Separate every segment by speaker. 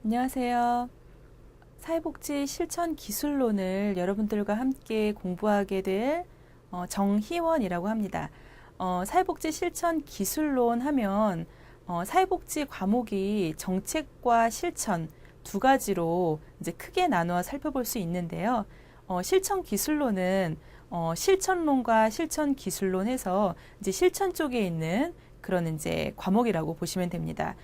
Speaker 1: 안녕하세요. 사회복지 실천 기술론을 여러분들과 함께 공부하게 될 정희원이라고 합니다. 사회복지 실천 기술론 하면 사회복지 과목이 정책과 실천 두 가지로 이제 크게 나누어 살펴볼 수 있는데요. 실천 기술론은 실천론과 실천 기술론 해서 이제 실천 쪽에 있는 그런 이제 과목이라고 보시면 됩니다.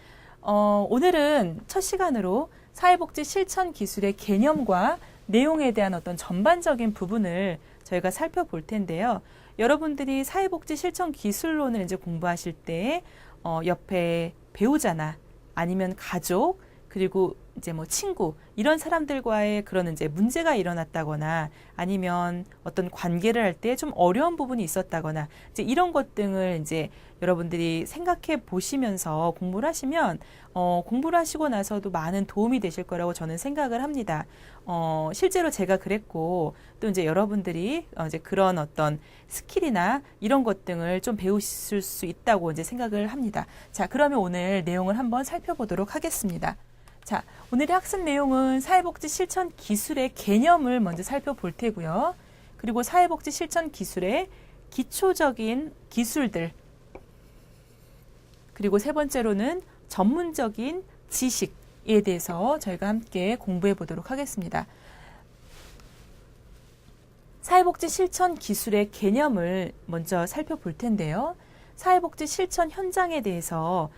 Speaker 1: 오늘은 첫 시간으로 사회복지 실천 기술의 개념과 내용에 대한 어떤 전반적인 부분을 저희가 살펴볼 텐데요. 여러분들이 사회복지 실천 기술론을 이제 공부하실 때 옆에 배우자나 아니면 가족 그리고 이제 뭐 친구 이런 사람들과의 그런 이제 문제가 일어났다거나 아니면 어떤 관계를 할 때 좀 어려운 부분이 있었다거나 이제 이런 것 등을 이제 여러분들이 생각해 보시면서 공부를 하시면 공부를 하시고 나서도 많은 도움이 되실 거라고 저는 생각을 합니다. 실제로 제가 그랬고 또 이제 여러분들이 이제 그런 어떤 스킬이나 이런 것 등을 좀 배우실 수 있다고 이제 생각을 합니다. 자, 그러면 오늘 내용을 한번 살펴보도록 하겠습니다. 자, 오늘의 학습 내용은 사회복지 실천 기술의 개념을 먼저 살펴볼 테고요. 그리고 사회복지 실천 기술의 기초적인 기술들, 그리고 세 번째로는 전문적인 지식에 대해서 저희가 함께 공부해 보도록 하겠습니다. 사회복지 실천 기술의 개념을 먼저 살펴볼 텐데요. 사회복지 실천 현장에 대해서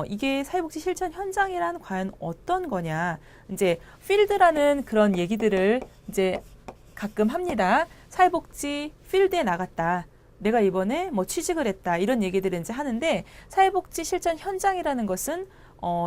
Speaker 1: 이게 사회복지 실천 현장이란 과연 어떤 거냐. 이제 필드라는 그런 얘기들을 이제 가끔 합니다. 사회복지 필드에 나갔다. 내가 이번에 뭐 취직을 했다. 이런 얘기들을 이제 하는데 사회복지 실천 현장이라는 것은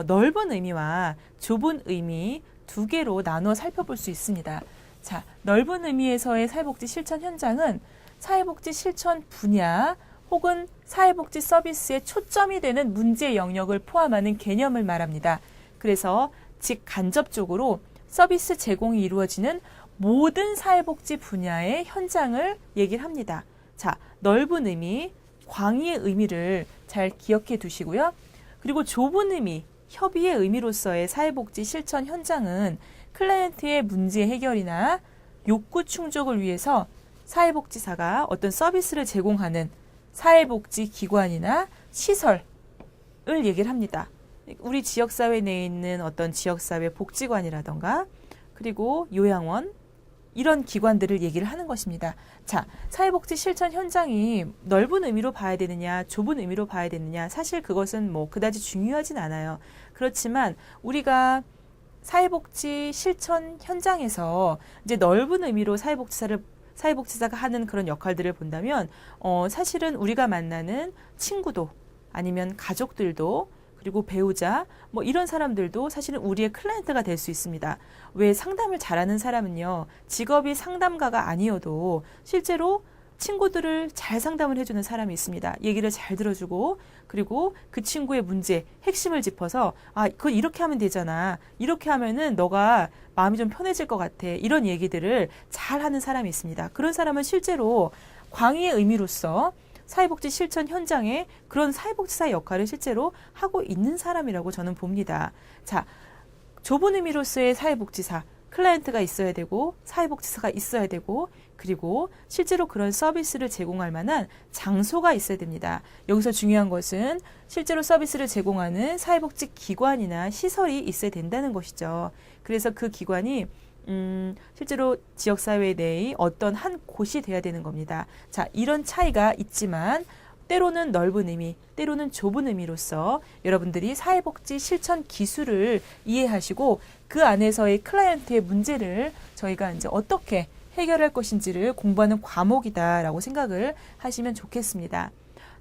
Speaker 1: 넓은 의미와 좁은 의미 두 개로 나눠 살펴볼 수 있습니다. 자, 넓은 의미에서의 사회복지 실천 현장은 사회복지 실천 분야 혹은 사회복지 서비스의 초점이 되는 문제 영역을 포함하는 개념을 말합니다. 그래서 직간접적으로 서비스 제공이 이루어지는 모든 사회복지 분야의 현장을 얘기를 합니다. 자, 넓은 의미, 광의의 의미를 잘 기억해 두시고요. 그리고 좁은 의미, 협의의 의미로서의 사회복지 실천 현장은 클라이언트의 문제 해결이나 욕구 충족을 위해서 사회복지사가 어떤 서비스를 제공하는 사회복지 기관이나 시설을 얘기를 합니다. 우리 지역사회 내에 있는 어떤 지역사회 복지관이라던가 그리고 요양원 이런 기관들을 얘기를 하는 것입니다. 자, 사회복지 실천 현장이 넓은 의미로 봐야 되느냐, 좁은 의미로 봐야 되느냐, 사실 그것은 뭐 그다지 중요하진 않아요. 그렇지만 우리가 사회복지 실천 현장에서 이제 넓은 의미로 사회복지사가 하는 그런 역할들을 본다면, 사실은 우리가 만나는 친구도 아니면 가족들도 그리고 배우자, 뭐 이런 사람들도 사실은 우리의 클라이언트가 될 수 있습니다. 왜 상담을 잘하는 사람은요, 직업이 상담가가 아니어도 실제로 친구들을 잘 상담을 해주는 사람이 있습니다. 얘기를 잘 들어주고, 그리고 그 친구의 문제, 핵심을 짚어서, 그거 이렇게 하면 되잖아. 이렇게 하면은 너가 마음이 좀 편해질 것 같아. 이런 얘기들을 잘 하는 사람이 있습니다. 그런 사람은 실제로 광의의 의미로서 사회복지 실천 현장에 그런 사회복지사 역할을 실제로 하고 있는 사람이라고 저는 봅니다. 자, 좁은 의미로서의 사회복지사, 클라이언트가 있어야 되고 사회복지사가 있어야 되고 그리고 실제로 그런 서비스를 제공할 만한 장소가 있어야 됩니다. 여기서 중요한 것은 실제로 서비스를 제공하는 사회복지 기관이나 시설이 있어야 된다는 것이죠. 그래서 그 기관이 실제로 지역사회 내의 어떤 한 곳이 돼야 되는 겁니다. 자, 이런 차이가 있지만 때로는 넓은 의미, 때로는 좁은 의미로서 여러분들이 사회복지 실천 기술을 이해하시고 그 안에서의 클라이언트의 문제를 저희가 이제 어떻게 해결할 것인지를 공부하는 과목이다라고 생각을 하시면 좋겠습니다.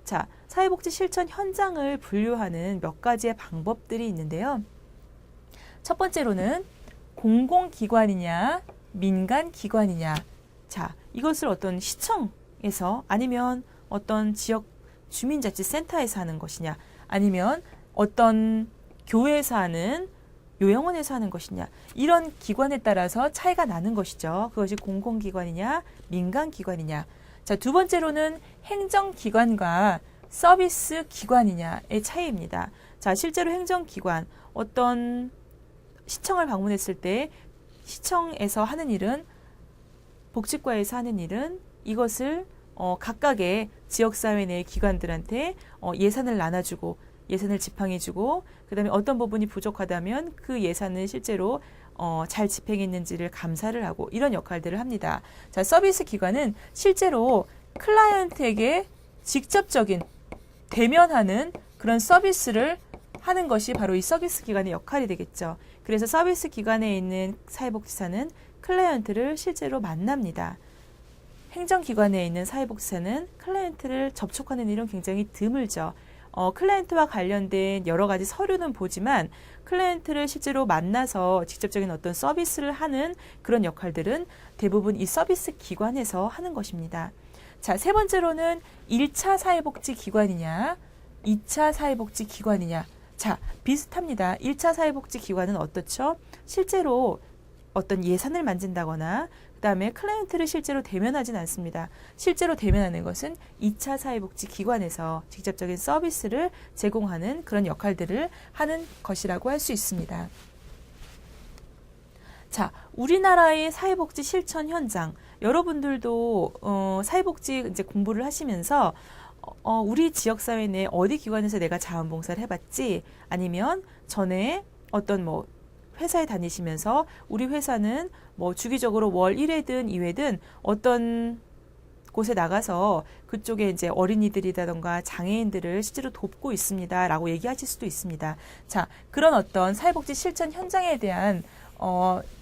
Speaker 1: 자, 사회복지 실천 현장을 분류하는 몇 가지의 방법들이 있는데요. 첫 번째로는 공공기관이냐, 민간기관이냐. 자, 이것을 어떤 시청에서 아니면 어떤 지역 주민자치센터에서 하는 것이냐, 아니면 어떤 교회에서 하는 요양원에서 하는 것이냐, 이런 기관에 따라서 차이가 나는 것이죠. 그것이 공공기관이냐, 민간기관이냐. 자, 두 번째로는 행정기관과 서비스 기관이냐의 차이입니다. 자, 실제로 행정기관, 어떤 시청을 방문했을 때 시청에서 하는 일은, 복지과에서 하는 일은 이것을 각각의 지역사회 내 기관들한테 예산을 나눠주고, 예산을 집행해주고, 그 다음에 어떤 부분이 부족하다면 그 예산을 실제로 잘 집행했는지를 감사를 하고, 이런 역할들을 합니다. 자, 서비스 기관은 실제로 클라이언트에게 직접적인 대면하는 그런 서비스를 하는 것이 바로 이 서비스 기관의 역할이 되겠죠. 그래서 서비스 기관에 있는 사회복지사는 클라이언트를 실제로 만납니다. 행정기관에 있는 사회복지사는 클라이언트를 접촉하는 일은 굉장히 드물죠. 클라이언트와 관련된 여러 가지 서류는 보지만 클라이언트를 실제로 만나서 직접적인 어떤 서비스를 하는 그런 역할들은 대부분 이 서비스 기관에서 하는 것입니다. 자, 세 번째로는 1차 사회복지기관이냐, 2차 사회복지기관이냐. 자, 비슷합니다. 1차 사회복지기관은 어떻죠? 실제로 어떤 예산을 만진다거나 그 다음에 클라이언트를 실제로 대면하진 않습니다. 실제로 대면하는 것은 2차 사회복지기관에서 직접적인 서비스를 제공하는 그런 역할들을 하는 것이라고 할 수 있습니다. 자, 우리나라의 사회복지 실천 현장, 여러분들도 사회복지 이제 공부를 하시면서 우리 지역사회 내 어디 기관에서 내가 자원봉사를 해봤지, 아니면 전에 어떤 회사에 다니시면서 우리 회사는 주기적으로 월 1회든 2회든 어떤 곳에 나가서 그쪽에 이제 어린이들이라던가 장애인들을 실제로 돕고 있습니다 라고 얘기하실 수도 있습니다. 자, 그런 어떤 사회복지 실천 현장에 대한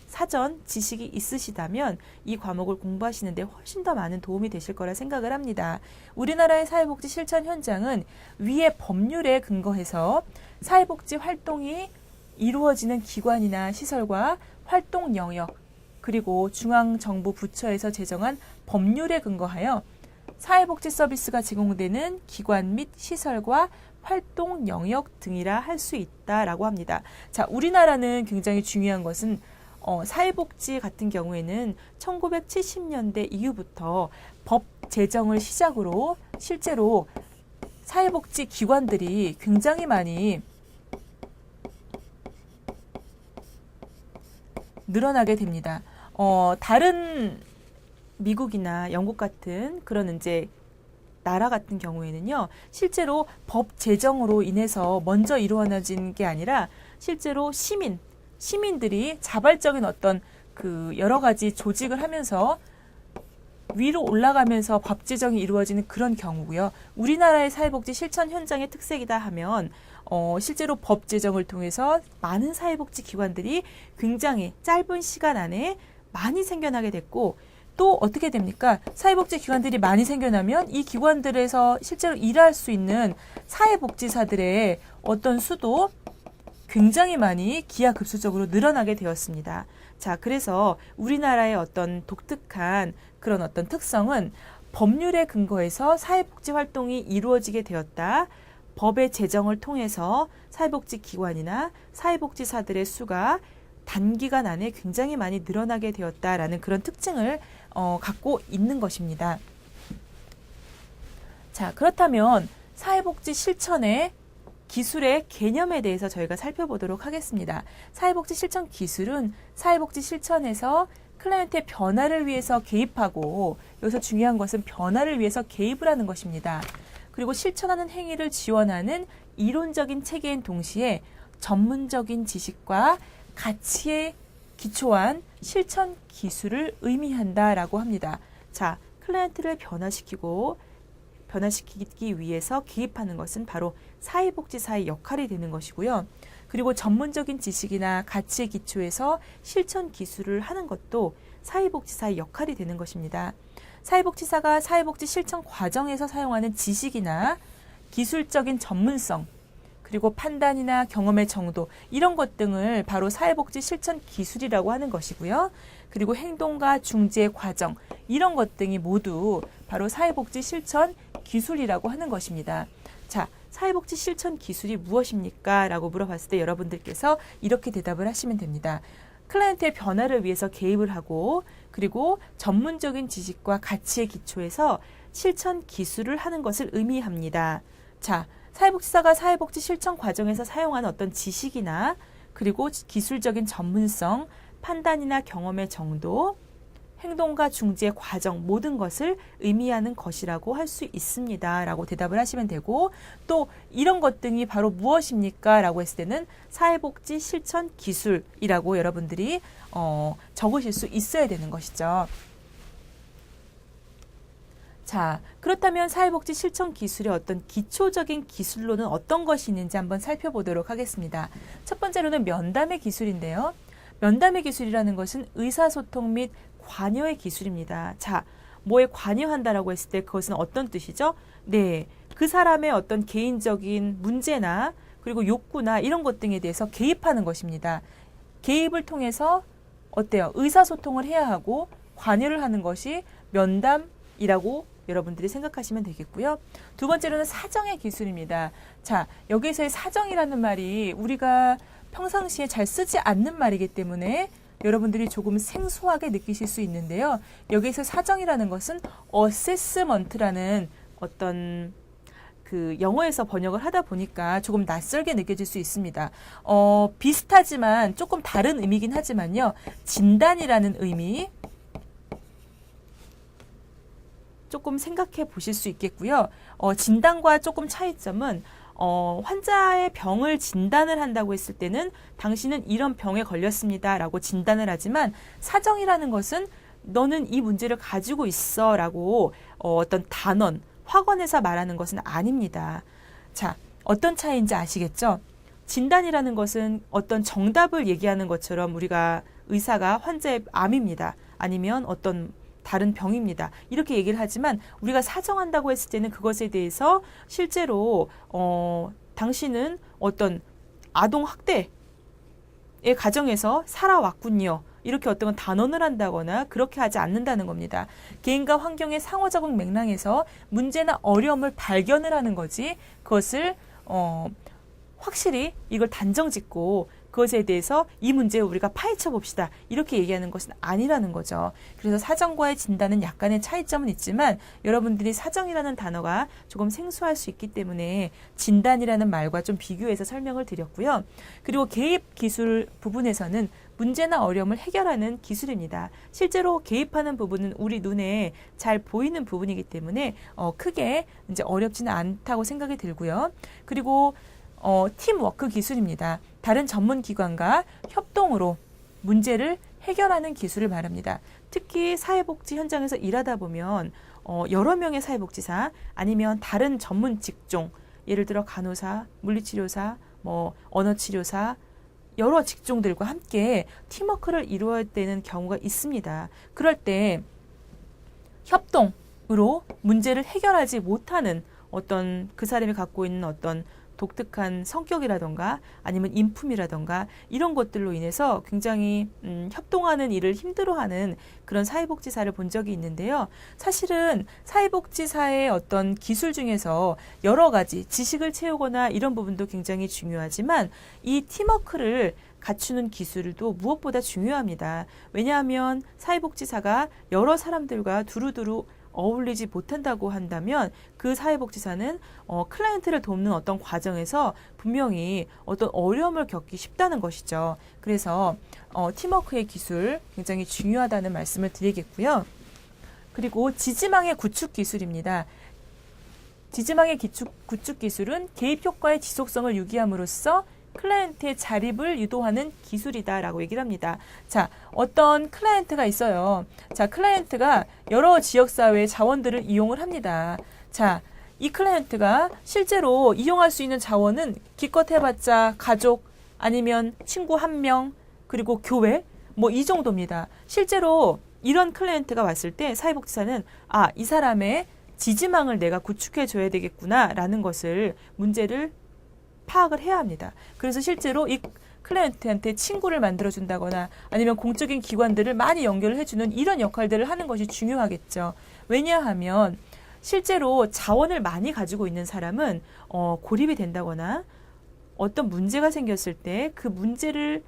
Speaker 1: 사전 지식이 있으시다면 이 과목을 공부하시는데 훨씬 더 많은 도움이 되실 거라 생각을 합니다. 우리나라의 사회복지 실천 현장은 위의 법률에 근거해서 사회복지 활동이 이루어지는 기관이나 시설과 활동 영역, 그리고 중앙정부 부처에서 제정한 법률에 근거하여 사회복지 서비스가 제공되는 기관 및 시설과 활동 영역 등이라 할 수 있다라고 합니다. 자, 우리나라는 굉장히 중요한 것은 사회복지 같은 경우에는 1970년대 이후부터 법 제정을 시작으로 실제로 사회복지 기관들이 굉장히 많이 늘어나게 됩니다. 다른 미국이나 영국 같은 그런 이제 나라 같은 경우에는요, 실제로 법 제정으로 인해서 먼저 이루어진 게 아니라 실제로 시민들이 자발적인 어떤 그 여러 가지 조직을 하면서 위로 올라가면서 법 제정이 이루어지는 그런 경우고요. 우리나라의 사회복지 실천 현장의 특색이다 하면 실제로 법 제정을 통해서 많은 사회복지 기관들이 굉장히 짧은 시간 안에 많이 생겨나게 됐고, 또 어떻게 됩니까? 사회복지 기관들이 많이 생겨나면 이 기관들에서 실제로 일할 수 있는 사회복지사들의 어떤 수도 굉장히 많이 기하급수적으로 늘어나게 되었습니다. 자, 그래서 우리나라의 어떤 독특한 그런 어떤 특성은 법률에 근거해서 사회복지 활동이 이루어지게 되었다. 법의 제정을 통해서 사회복지 기관이나 사회복지사들의 수가 단기간 안에 굉장히 많이 늘어나게 되었다라는 그런 특징을 갖고 있는 것입니다. 자, 그렇다면 사회복지 실천의 기술의 개념에 대해서 저희가 살펴보도록 하겠습니다. 사회복지 실천 기술은 사회복지 실천에서 클라이언트의 변화를 위해서 개입하고, 여기서 중요한 것은 변화를 위해서 개입을 하는 것입니다. 그리고 실천하는 행위를 지원하는 이론적인 체계인 동시에 전문적인 지식과 가치에 기초한 실천 기술을 의미한다라고 합니다. 자, 클라이언트를 변화시키기 위해서 개입하는 것은 바로 사회복지사의 역할이 되는 것이고요. 그리고 전문적인 지식이나 가치에 기초해서 실천 기술을 하는 것도 사회복지사의 역할이 되는 것입니다. 사회복지사가 사회복지 실천 과정에서 사용하는 지식이나 기술적인 전문성, 그리고 판단이나 경험의 정도, 이런 것 등을 바로 사회복지 실천 기술이라고 하는 것이고요. 그리고 행동과 중재 과정, 이런 것 등이 모두 바로 사회복지 실천 기술이라고 하는 것입니다. 자, 사회복지 실천 기술이 무엇입니까? 라고 물어봤을 때 여러분들께서 이렇게 대답을 하시면 됩니다. 클라이언트의 변화를 위해서 개입을 하고, 그리고 전문적인 지식과 가치에 기초해서 실천 기술을 하는 것을 의미합니다. 자, 사회복지사가 사회복지 실천 과정에서 사용하는 어떤 지식이나 그리고 기술적인 전문성, 판단이나 경험의 정도, 행동과 중지의 과정 모든 것을 의미하는 것이라고 할 수 있습니다. 라고 대답을 하시면 되고 또 이런 것 등이 바로 무엇입니까? 라고 했을 때는 사회복지 실천 기술이라고 여러분들이 적으실 수 있어야 되는 것이죠. 자, 그렇다면 사회복지 실천 기술의 어떤 기초적인 기술로는 어떤 것이 있는지 한번 살펴보도록 하겠습니다. 첫 번째로는 면담의 기술인데요. 면담의 기술이라는 것은 의사소통 및 관여의 기술입니다. 자, 뭐에 관여한다라고 했을 때 그것은 어떤 뜻이죠? 네, 그 사람의 어떤 개인적인 문제나 그리고 욕구나 이런 것 등에 대해서 개입하는 것입니다. 개입을 통해서 어때요? 의사소통을 해야 하고 관여를 하는 것이 면담이라고 여러분들이 생각하시면 되겠고요. 두 번째로는 사정의 기술입니다. 자, 여기서의 사정이라는 말이 우리가 평상시에 잘 쓰지 않는 말이기 때문에 여러분들이 조금 생소하게 느끼실 수 있는데요. 여기서 사정이라는 것은 어세스먼트라는 어떤 그 영어에서 번역을 하다 보니까 조금 낯설게 느껴질 수 있습니다. 비슷하지만 조금 다른 의미긴 하지만요. 진단이라는 의미 조금 생각해 보실 수 있겠고요. 진단과 조금 차이점은 환자의 병을 진단을 한다고 했을 때는 당신은 이런 병에 걸렸습니다 라고 진단을 하지만 사정이라는 것은 너는 이 문제를 가지고 있어 라고 어떤 단언, 확언해서 말하는 것은 아닙니다. 자, 어떤 차이인지 아시겠죠? 진단이라는 것은 어떤 정답을 얘기하는 것처럼 우리가 의사가 환자의 암입니다. 아니면 어떤 다른 병입니다. 이렇게 얘기를 하지만 우리가 사정한다고 했을 때는 그것에 대해서 실제로 당신은 어떤 아동 학대의 가정에서 살아왔군요. 이렇게 어떤 단언을 한다거나 그렇게 하지 않는다는 겁니다. 개인과 환경의 상호작용 맥락에서 문제나 어려움을 발견을 하는 거지 그것을 확실히 이걸 단정짓고 그것에 대해서 이 문제를 우리가 파헤쳐 봅시다. 이렇게 얘기하는 것은 아니라는 거죠. 그래서 사정과의 진단은 약간의 차이점은 있지만 여러분들이 사정이라는 단어가 조금 생소할 수 있기 때문에 진단이라는 말과 좀 비교해서 설명을 드렸고요. 그리고 개입 기술 부분에서는 문제나 어려움을 해결하는 기술입니다. 실제로 개입하는 부분은 우리 눈에 잘 보이는 부분이기 때문에 크게 이제 어렵지는 않다고 생각이 들고요. 그리고 팀워크 기술입니다. 다른 전문 기관과 협동으로 문제를 해결하는 기술을 말합니다. 특히 사회복지 현장에서 일하다 보면 여러 명의 사회복지사 아니면 다른 전문 직종, 예를 들어 간호사, 물리치료사, 언어치료사 여러 직종들과 함께 팀워크를 이루어야 되는 경우가 있습니다. 그럴 때 협동으로 문제를 해결하지 못하는 어떤 그 사람이 갖고 있는 어떤 독특한 성격이라던가 아니면 인품이라던가 이런 것들로 인해서 굉장히 협동하는 일을 힘들어하는 그런 사회복지사를 본 적이 있는데요. 사실은 사회복지사의 어떤 기술 중에서 여러 가지 지식을 채우거나 이런 부분도 굉장히 중요하지만 이 팀워크를 갖추는 기술도 무엇보다 중요합니다. 왜냐하면 사회복지사가 여러 사람들과 두루두루 어울리지 못한다고 한다면 그 사회복지사는 클라이언트를 돕는 어떤 과정에서 분명히 어떤 어려움을 겪기 쉽다는 것이죠. 그래서 팀워크의 기술 굉장히 중요하다는 말씀을 드리겠고요. 그리고 지지망의 구축 기술입니다. 지지망의 구축 기술은 개입 효과의 지속성을 유지함으로써 클라이언트의 자립을 유도하는 기술이다라고 얘기를 합니다. 자, 어떤 클라이언트가 있어요. 자, 클라이언트가 여러 지역사회의 자원들을 이용을 합니다. 자, 이 클라이언트가 실제로 이용할 수 있는 자원은 기껏 해봤자 가족 아니면 친구 1명 그리고 교회 이 정도입니다. 실제로 이런 클라이언트가 왔을 때 사회복지사는 이 사람의 지지망을 내가 구축해 줘야 되겠구나라는 것을 문제를 파악을 해야 합니다. 그래서 실제로 이 클라이언트한테 친구를 만들어준다거나 아니면 공적인 기관들을 많이 연결을 해주는 이런 역할들을 하는 것이 중요하겠죠. 왜냐하면 실제로 자원을 많이 가지고 있는 사람은 고립이 된다거나 어떤 문제가 생겼을 때 그 문제를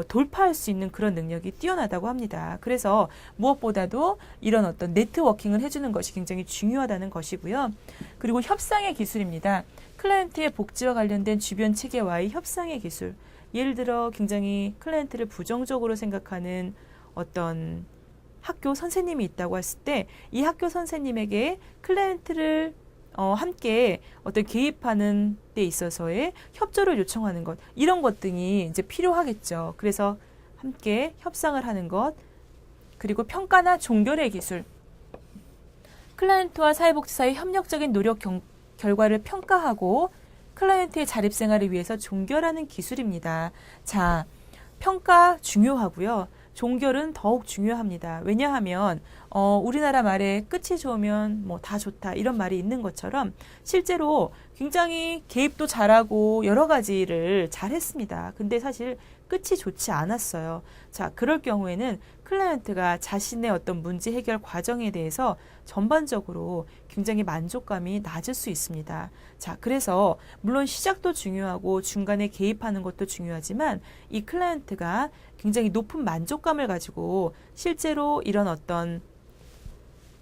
Speaker 1: 돌파할 수 있는 그런 능력이 뛰어나다고 합니다. 그래서 무엇보다도 이런 어떤 네트워킹을 해주는 것이 굉장히 중요하다는 것이고요. 그리고 협상의 기술입니다. 클라이언트의 복지와 관련된 주변 체계와의 협상의 기술. 예를 들어 굉장히 클라이언트를 부정적으로 생각하는 어떤 학교 선생님이 있다고 했을 때 이 학교 선생님에게 클라이언트를 함께 어떤 개입하는 데 있어서의 협조를 요청하는 것, 이런 것 등이 이제 필요하겠죠. 그래서 함께 협상을 하는 것, 그리고 평가나 종결의 기술, 클라이언트와 사회복지사의 협력적인 노력 결과를 평가하고 클라이언트의 자립생활을 위해서 종결하는 기술입니다. 자, 평가 중요하고요. 종결은 더욱 중요합니다. 왜냐하면 우리나라 말에 끝이 좋으면 뭐 다 좋다 이런 말이 있는 것처럼 실제로 굉장히 개입도 잘하고 여러 가지를 잘했습니다. 근데 사실 끝이 좋지 않았어요. 자, 그럴 경우에는 클라이언트가 자신의 어떤 문제 해결 과정에 대해서 전반적으로 굉장히 만족감이 낮을 수 있습니다. 자, 그래서 물론 시작도 중요하고 중간에 개입하는 것도 중요하지만 이 클라이언트가 굉장히 높은 만족감을 가지고 실제로 이런 어떤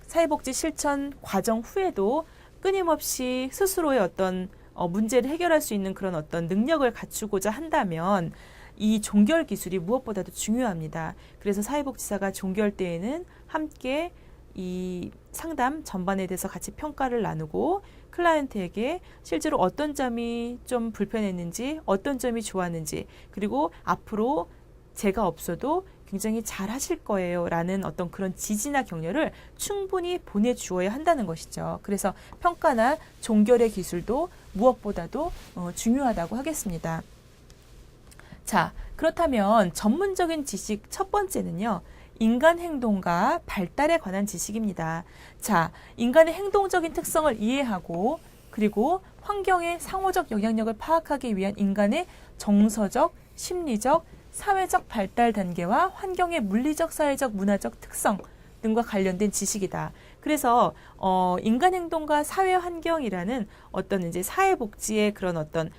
Speaker 1: 사회복지 실천 과정 후에도 끊임없이 스스로의 어떤 문제를 해결할 수 있는 그런 어떤 능력을 갖추고자 한다면 이 종결 기술이 무엇보다도 중요합니다. 그래서 사회복지사가 종결 때에는 함께 이 상담 전반에 대해서 같이 평가를 나누고 클라이언트에게 실제로 어떤 점이 좀 불편했는지, 어떤 점이 좋았는지, 그리고 앞으로 제가 없어도 굉장히 잘 하실 거예요 라는 어떤 그런 지지나 격려를 충분히 보내주어야 한다는 것이죠. 그래서 평가나 종결의 기술도 무엇보다도 중요하다고 하겠습니다. 자, 그렇다면 전문적인 지식 첫 번째는요. 인간 행동과 발달에 관한 지식입니다. 자, 인간의 행동적인 특성을 이해하고 그리고 환경의 상호적 영향력을 파악하기 위한 인간의 정서적, 심리적, 사회적 발달 단계와 환경의 물리적, 사회적, 문화적 특성 등과 관련된 지식이다. 그래서 인간 행동과 사회 환경이라는 어떤 이제 사회복지의 그런 어떤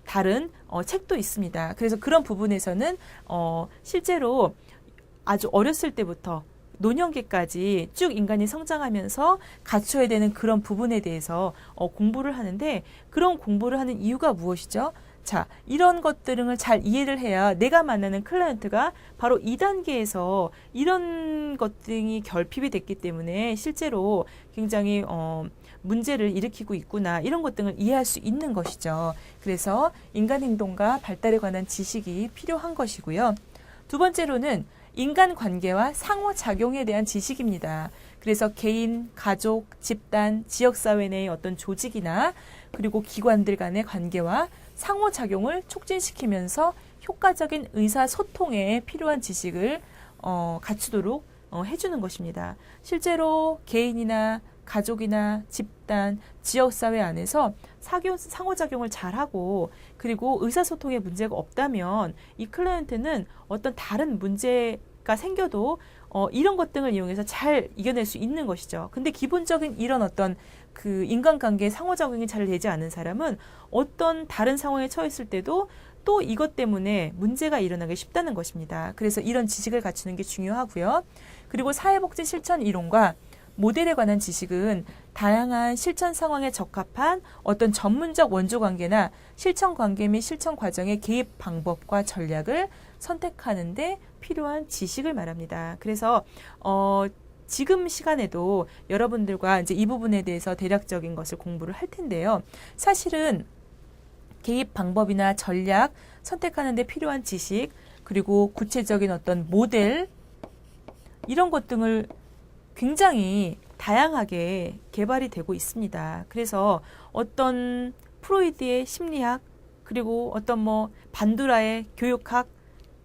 Speaker 1: 다른 책도 있습니다. 그래서 그런 부분에서는 실제로 아주 어렸을 때부터 노년기까지 쭉 인간이 성장하면서 갖춰야 되는 그런 부분에 대해서 공부를 하는데 그런 공부를 하는 이유가 무엇이죠? 자, 이런 것들을 잘 이해를 해야 내가 만나는 클라이언트가 바로 2단계에서 이런 것 등이 결핍이 됐기 때문에 실제로 굉장히 문제를 일으키고 있구나 이런 것 등을 이해할 수 있는 것이죠. 그래서 인간 행동과 발달에 관한 지식이 필요한 것이고요. 두 번째로는 인간관계와 상호작용에 대한 지식입니다. 그래서 개인, 가족, 집단, 지역사회 내의 어떤 조직이나 그리고 기관들 간의 관계와 상호작용을 촉진시키면서 효과적인 의사소통에 필요한 지식을 갖추도록 해주는 것입니다. 실제로 개인이나 가족이나 집단, 지역사회 안에서 상호작용을 잘하고 그리고 의사소통에 문제가 없다면 이 클라이언트는 어떤 다른 문제가 생겨도 이런 것 등을 이용해서 잘 이겨낼 수 있는 것이죠. 근데 기본적인 이런 어떤 그 인간관계의 상호작용이 잘 되지 않은 사람은 어떤 다른 상황에 처했을 때도 또 이것 때문에 문제가 일어나기 쉽다는 것입니다. 그래서 이런 지식을 갖추는 게 중요하고요. 그리고 사회복지 실천 이론과 모델에 관한 지식은 다양한 실천 상황에 적합한 어떤 전문적 원조관계나 실천관계 및 실천 과정의 개입 방법과 전략을 선택하는 데 필요한 지식을 말합니다. 그래서 지금 시간에도 여러분들과 이제 이 부분에 대해서 대략적인 것을 공부를 할 텐데요. 사실은 개입 방법이나 전략 선택하는 데 필요한 지식 그리고 구체적인 어떤 모델 이런 것 등을 굉장히 다양하게 개발이 되고 있습니다. 그래서 어떤 프로이드의 심리학 그리고 어떤 뭐 반두라의 교육학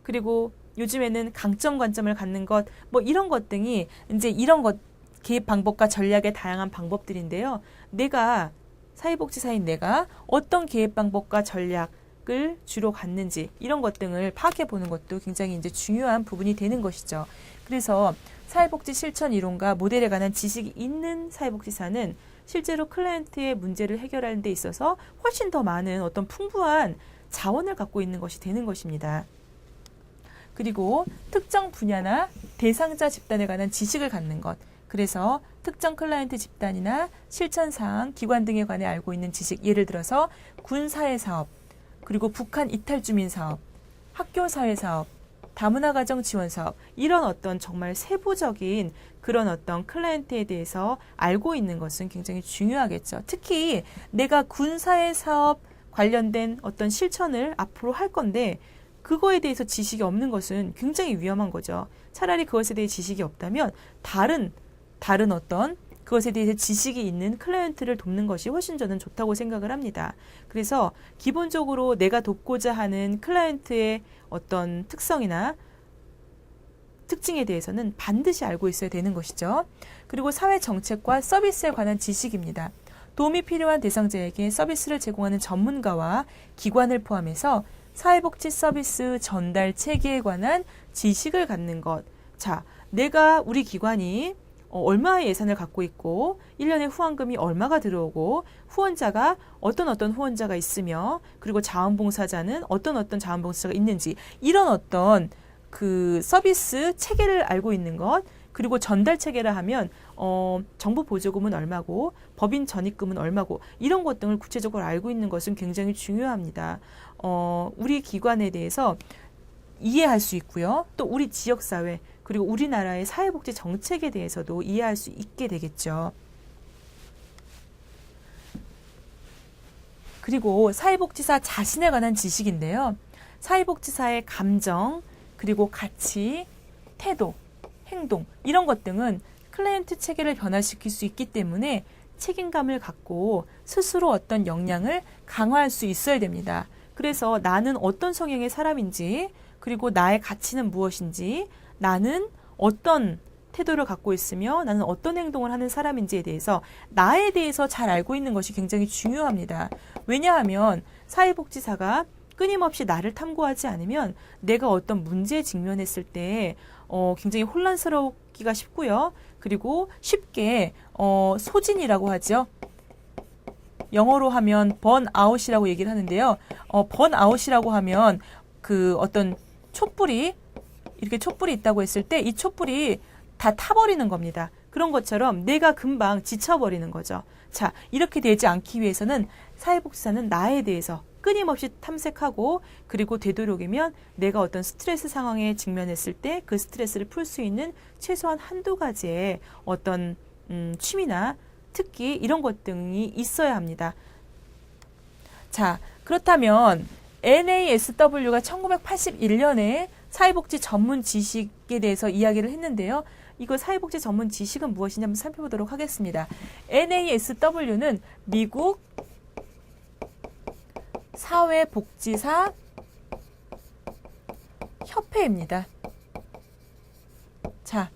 Speaker 1: 그리고 요즘에는 강점 관점을 갖는 것 뭐 이런 것 등이 이제 이런 것 개입 방법과 전략의 다양한 방법들인데요. 내가 사회복지사인 내가 어떤 개입 방법과 전략을 주로 갖는지 이런 것 등을 파악해 보는 것도 굉장히 이제 중요한 부분이 되는 것이죠. 그래서 사회복지 실천 이론과 모델에 관한 지식이 있는 사회복지사는 실제로 클라이언트의 문제를 해결하는 데 있어서 훨씬 더 많은 어떤 풍부한 자원을 갖고 있는 것이 되는 것입니다. 그리고 특정 분야나 대상자 집단에 관한 지식을 갖는 것. 그래서 특정 클라이언트 집단이나 실천사항, 기관 등에 관해 알고 있는 지식, 예를 들어서 군사회 사업, 그리고 북한 이탈주민 사업, 학교사회 사업, 다문화 가정 지원 사업, 이런 어떤 정말 세부적인 그런 어떤 클라이언트에 대해서 알고 있는 것은 굉장히 중요하겠죠. 특히 내가 군사회 사업 관련된 어떤 실천을 앞으로 할 건데 그거에 대해서 지식이 없는 것은 굉장히 위험한 거죠. 차라리 그것에 대해 지식이 없다면 다른 어떤 그것에 대해서 지식이 있는 클라이언트를 돕는 것이 훨씬 저는 좋다고 생각을 합니다. 그래서 기본적으로 내가 돕고자 하는 클라이언트의 어떤 특성이나 특징에 대해서는 반드시 알고 있어야 되는 것이죠. 그리고 사회 정책과 서비스에 관한 지식입니다. 도움이 필요한 대상자에게 서비스를 제공하는 전문가와 기관을 포함해서 사회복지 서비스 전달 체계에 관한 지식을 갖는 것. 자, 내가 우리 기관이 얼마의 예산을 갖고 있고 1년에 후원금이 얼마가 들어오고 후원자가 어떤 후원자가 있으며 그리고 자원봉사자는 어떤 자원봉사자가 있는지 이런 어떤 그 서비스 체계를 알고 있는 것 그리고 전달 체계라 하면 정부 보조금은 얼마고 법인 전입금은 얼마고 이런 것 등을 구체적으로 알고 있는 것은 굉장히 중요합니다. 우리 기관에 대해서 이해할 수 있고요. 또 우리 지역사회 그리고 우리나라의 사회복지 정책에 대해서도 이해할 수 있게 되겠죠. 그리고 사회복지사 자신에 관한 지식인데요. 사회복지사의 감정, 그리고 가치, 태도, 행동 이런 것 등은 클라이언트 체계를 변화시킬 수 있기 때문에 책임감을 갖고 스스로 어떤 역량을 강화할 수 있어야 됩니다. 그래서 나는 어떤 성향의 사람인지 그리고 나의 가치는 무엇인지 나는 어떤 태도를 갖고 있으며 나는 어떤 행동을 하는 사람인지에 대해서 나에 대해서 잘 알고 있는 것이 굉장히 중요합니다. 왜냐하면 사회복지사가 끊임없이 나를 탐구하지 않으면 내가 어떤 문제에 직면했을 때 굉장히 혼란스럽기가 쉽고요. 그리고 쉽게 소진이라고 하죠. 영어로 하면 번아웃이라고 얘기를 하는데요. 번아웃이라고 하면 그 어떤 촛불이 이렇게 촛불이 있다고 했을 때 이 촛불이 다 타버리는 겁니다. 그런 것처럼 내가 금방 지쳐버리는 거죠. 자, 이렇게 되지 않기 위해서는 사회복지사는 나에 대해서 끊임없이 탐색하고 그리고 되도록이면 내가 어떤 스트레스 상황에 직면했을 때 그 스트레스를 풀 수 있는 최소한 한두 가지의 어떤 취미나 특기 이런 것 등이 있어야 합니다. 자, 그렇다면 NASW가 1981년에 사회복지 전문 지식에 대해서 이야기를 했는데요. 이거 사회복지 전문 지식은 무엇이냐 한번 살펴보도록 하겠습니다. NASW는 미국 사회복지사 협회입니다. 자,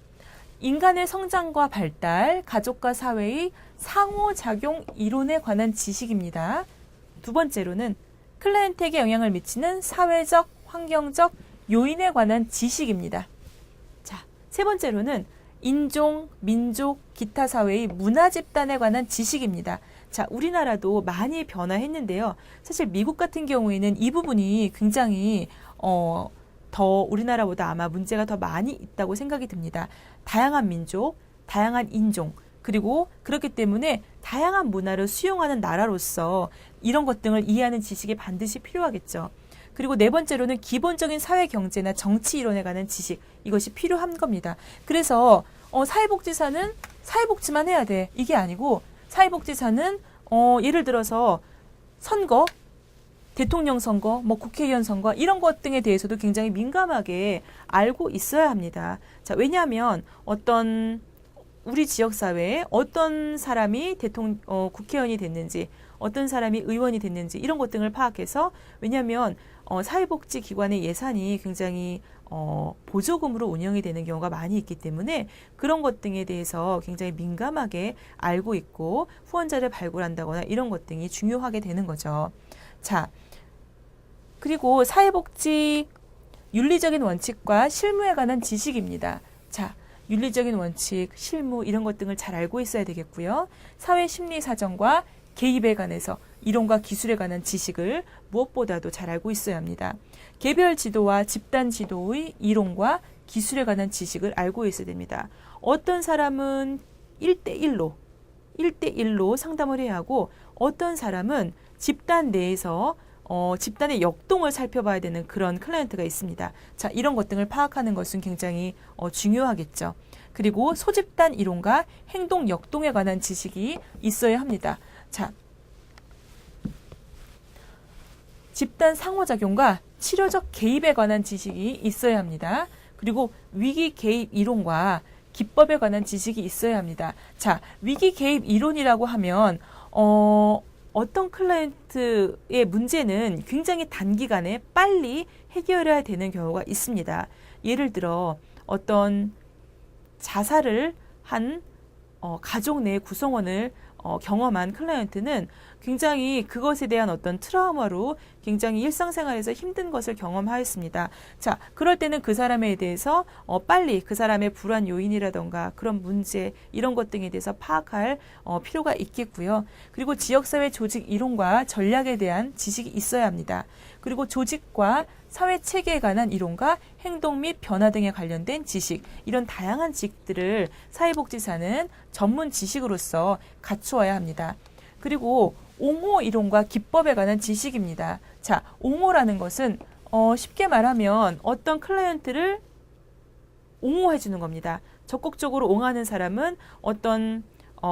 Speaker 1: 인간의 성장과 발달, 가족과 사회의 상호작용 이론에 관한 지식입니다. 두 번째로는 클라이언트에게 영향을 미치는 사회적, 환경적 요인에 관한 지식입니다. 자, 세 번째로는 인종, 민족, 기타 사회의 문화 집단에 관한 지식입니다. 자, 우리나라도 많이 변화했는데요. 사실 미국 같은 경우에는 이 부분이 굉장히 더 우리나라보다 아마 문제가 더 많이 있다고 생각이 듭니다. 다양한 민족, 다양한 인종, 그리고 그렇기 때문에 다양한 문화를 수용하는 나라로서 이런 것 등을 이해하는 지식이 반드시 필요하겠죠. 그리고 네 번째로는 기본적인 사회 경제나 정치 이론에 관한 지식, 이것이 필요한 겁니다. 그래서 사회복지사는 사회복지만 해야 돼. 이게 아니고 사회복지사는 예를 들어서 선거, 대통령 선거, 국회의원 선거 이런 것 등에 대해서도 굉장히 민감하게 알고 있어야 합니다. 자, 왜냐하면 어떤 우리 지역사회에 어떤 사람이 국회의원이 됐는지 어떤 사람이 의원이 됐는지 이런 것 등을 파악해서 왜냐하면 사회복지기관의 예산이 굉장히 보조금으로 운영이 되는 경우가 많이 있기 때문에 그런 것 등에 대해서 굉장히 민감하게 알고 있고 후원자를 발굴한다거나 이런 것 등이 중요하게 되는 거죠. 자, 그리고 사회복지 윤리적인 원칙과 실무에 관한 지식입니다. 자, 윤리적인 원칙, 실무 이런 것 등을 잘 알고 있어야 되겠고요. 사회 심리 사정과 개입에 관해서 이론과 기술에 관한 지식을 무엇보다도 잘 알고 있어야 합니다. 개별 지도와 집단 지도의 이론과 기술에 관한 지식을 알고 있어야 됩니다. 어떤 사람은 1대1로 상담을 해야 하고 어떤 사람은 집단 내에서 집단의 역동을 살펴봐야 되는 그런 클라이언트가 있습니다. 자, 이런 것 등을 파악하는 것은 굉장히 중요하겠죠. 그리고 소집단 이론과 행동 역동에 관한 지식이 있어야 합니다. 자, 집단 상호작용과 치료적 개입에 관한 지식이 있어야 합니다. 그리고 위기 개입 이론과 기법에 관한 지식이 있어야 합니다. 자, 위기 개입 이론이라고 하면 어떤 클라이언트의 문제는 굉장히 단기간에 빨리 해결해야 되는 경우가 있습니다. 예를 들어 어떤 자살을 한 가족 내 구성원을 경험한 클라이언트는 굉장히 그것에 대한 어떤 트라우마로 굉장히 일상생활에서 힘든 것을 경험하였습니다. 자, 그럴 때는 그 사람에 대해서 빨리 그 사람의 불안 요인이라던가 그런 문제 이런 것 등에 대해서 파악할 필요가 있겠고요. 그리고 지역사회 조직 이론과 전략에 대한 지식이 있어야 합니다. 그리고 조직과 사회 체계에 관한 이론과 행동 및 변화 등에 관련된 지식, 이런 다양한 지식들을 사회복지사는 전문 지식으로서 갖추어야 합니다. 그리고 옹호 이론과 기법에 관한 지식입니다. 자, 옹호라는 것은 쉽게 말하면 어떤 클라이언트를 옹호해 주는 겁니다. 적극적으로 옹호하는 사람은 어떤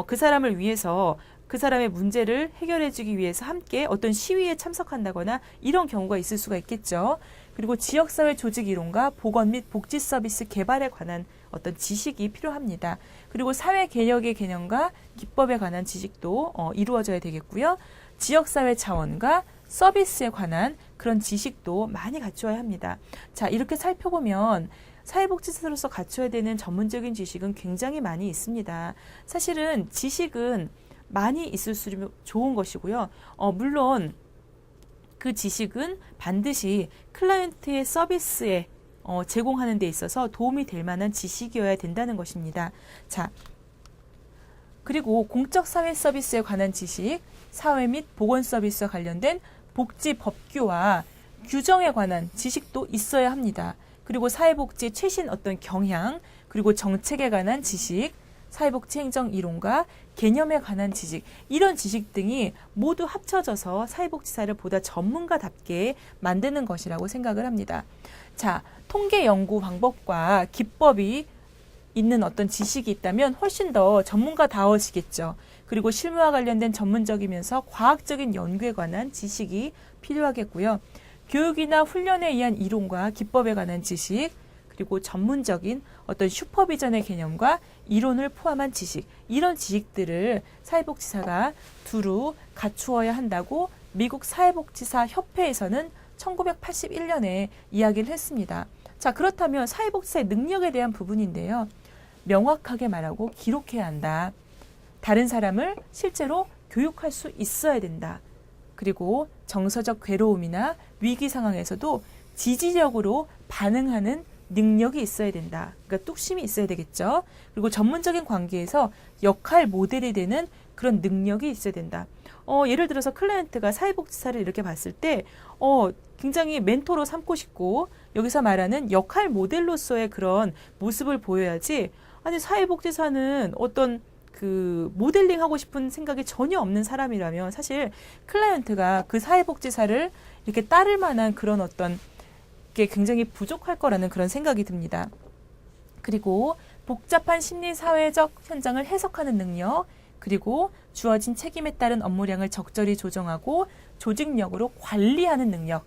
Speaker 1: 그 사람을 위해서 그 사람의 문제를 해결해 주기 위해서 함께 어떤 시위에 참석한다거나 이런 경우가 있을 수가 있겠죠. 그리고 지역사회 조직 이론과 보건 및 복지 서비스 개발에 관한 어떤 지식이 필요합니다. 그리고 사회 개혁의 개념과 기법에 관한 지식도 이루어져야 되겠고요. 지역사회 차원과 서비스에 관한 그런 지식도 많이 갖추어야 합니다. 자, 이렇게 살펴보면 사회복지사로서 갖춰야 되는 전문적인 지식은 굉장히 많이 있습니다. 사실은 지식은 많이 있을수록 좋은 것이고요. 물론 그 지식은 반드시 클라이언트의 서비스에 제공하는 데 있어서 도움이 될 만한 지식이어야 된다는 것입니다. 자, 그리고 공적 사회 서비스에 관한 지식, 사회 및 보건 서비스와 관련된 복지 법규와 규정에 관한 지식도 있어야 합니다. 그리고 사회복지 최신 어떤 경향, 그리고 정책에 관한 지식, 사회복지 행정 이론과 개념에 관한 지식, 이런 지식 등이 모두 합쳐져서 사회복지사를 보다 전문가답게 만드는 것이라고 생각을 합니다. 자, 통계 연구 방법과 기법이 있는 어떤 지식이 있다면 훨씬 더 전문가다워지겠죠. 그리고 실무와 관련된 전문적이면서 과학적인 연구에 관한 지식이 필요하겠고요. 교육이나 훈련에 의한 이론과 기법에 관한 지식, 그리고 전문적인 어떤 슈퍼비전의 개념과 이론을 포함한 지식, 이런 지식들을 사회복지사가 두루 갖추어야 한다고 미국 사회복지사 협회에서는 1981년에 이야기를 했습니다. 자, 그렇다면 사회복지사의 능력에 대한 부분인데요. 명확하게 말하고 기록해야 한다. 다른 사람을 실제로 교육할 수 있어야 된다. 그리고 정서적 괴로움이나 위기 상황에서도 지지력으로 반응하는 능력이 있어야 된다. 그러니까 뚝심이 있어야 되겠죠. 그리고 전문적인 관계에서 역할 모델이 되는 그런 능력이 있어야 된다. 예를 들어서 클라이언트가 사회복지사를 이렇게 봤을 때 굉장히 멘토로 삼고 싶고 여기서 말하는 역할 모델로서의 그런 모습을 보여야지, 아니 사회복지사는 어떤 그 모델링 하고 싶은 생각이 전혀 없는 사람이라면 사실 클라이언트가 그 사회복지사를 이렇게 따를 만한 그런 어떤 게 굉장히 부족할 거라는 그런 생각이 듭니다. 그리고 복잡한 심리 사회적 현장을 해석하는 능력, 그리고 주어진 책임에 따른 업무량을 적절히 조정하고 조직력으로 관리하는 능력,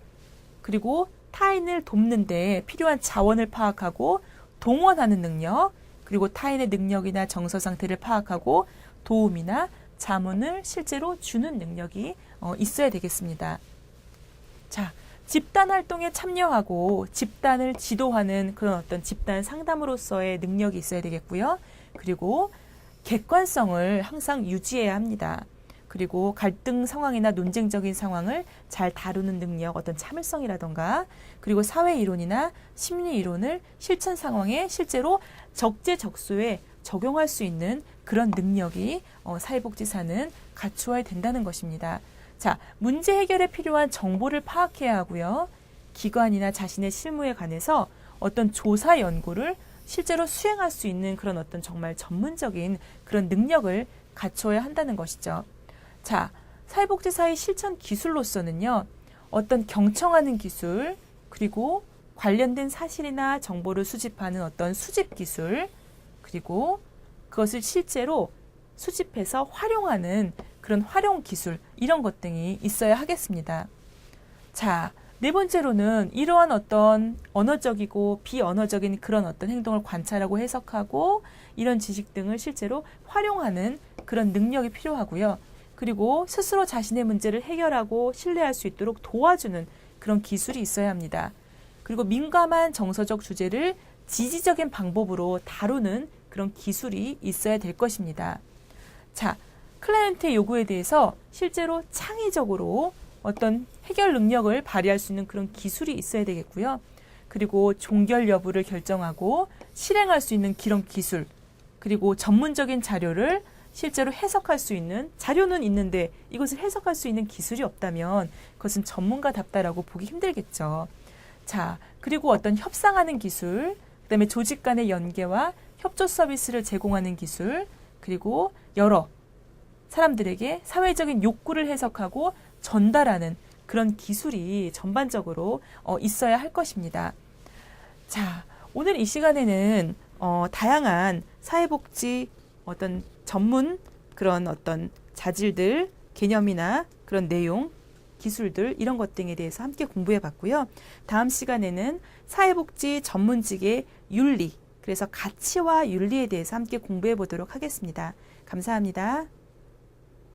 Speaker 1: 그리고 타인을 돕는 데 필요한 자원을 파악하고 동원하는 능력, 그리고 타인의 능력이나 정서 상태를 파악하고 도움이나 자문을 실제로 주는 능력이 있어야 되겠습니다. 자, 집단 활동에 참여하고 집단을 지도하는 그런 어떤 집단 상담으로서의 능력이 있어야 되겠고요. 그리고 객관성을 항상 유지해야 합니다. 그리고 갈등 상황이나 논쟁적인 상황을 잘 다루는 능력, 어떤 참을성이라던가, 그리고 사회 이론이나 심리 이론을 실천 상황에 실제로 적재적소에 적용할 수 있는 그런 능력이 사회복지사는 갖추어야 된다는 것입니다. 자, 문제 해결에 필요한 정보를 파악해야 하고요. 기관이나 자신의 실무에 관해서 어떤 조사 연구를 실제로 수행할 수 있는 그런 어떤 정말 전문적인 그런 능력을 갖춰야 한다는 것이죠. 자, 사회복지사의 실천 기술로서는요, 어떤 경청하는 기술, 그리고 관련된 사실이나 정보를 수집하는 어떤 수집 기술, 그리고 그것을 실제로 수집해서 활용하는 그런 활용 기술, 이런 것 등이 있어야 하겠습니다. 자, 네 번째로는 이러한 어떤 언어적이고 비언어적인 그런 어떤 행동을 관찰하고 해석하고 이런 지식 등을 실제로 활용하는 그런 능력이 필요하고요. 그리고 스스로 자신의 문제를 해결하고 신뢰할 수 있도록 도와주는 그런 기술이 있어야 합니다. 그리고 민감한 정서적 주제를 지지적인 방법으로 다루는 그런 기술이 있어야 될 것입니다. 자, 클라이언트의 요구에 대해서 실제로 창의적으로 어떤 해결 능력을 발휘할 수 있는 그런 기술이 있어야 되겠고요. 그리고 종결 여부를 결정하고 실행할 수 있는 그런 기술, 그리고 전문적인 자료를 실제로 해석할 수 있는, 자료는 있는데 이것을 해석할 수 있는 기술이 없다면 그것은 전문가답다라고 보기 힘들겠죠. 자, 그리고 어떤 협상하는 기술, 그다음에 조직 간의 연계와 협조 서비스를 제공하는 기술, 그리고 여러 사람들에게 사회적인 욕구를 해석하고 전달하는 그런 기술이 전반적으로 있어야 할 것입니다. 자, 오늘 이 시간에는 다양한 사회복지 어떤 전문 그런 어떤 자질들, 개념이나 그런 내용, 기술들 이런 것 등에 대해서 함께 공부해 봤고요. 다음 시간에는 사회복지 전문직의 윤리, 그래서 가치와 윤리에 대해서 함께 공부해 보도록 하겠습니다. 감사합니다.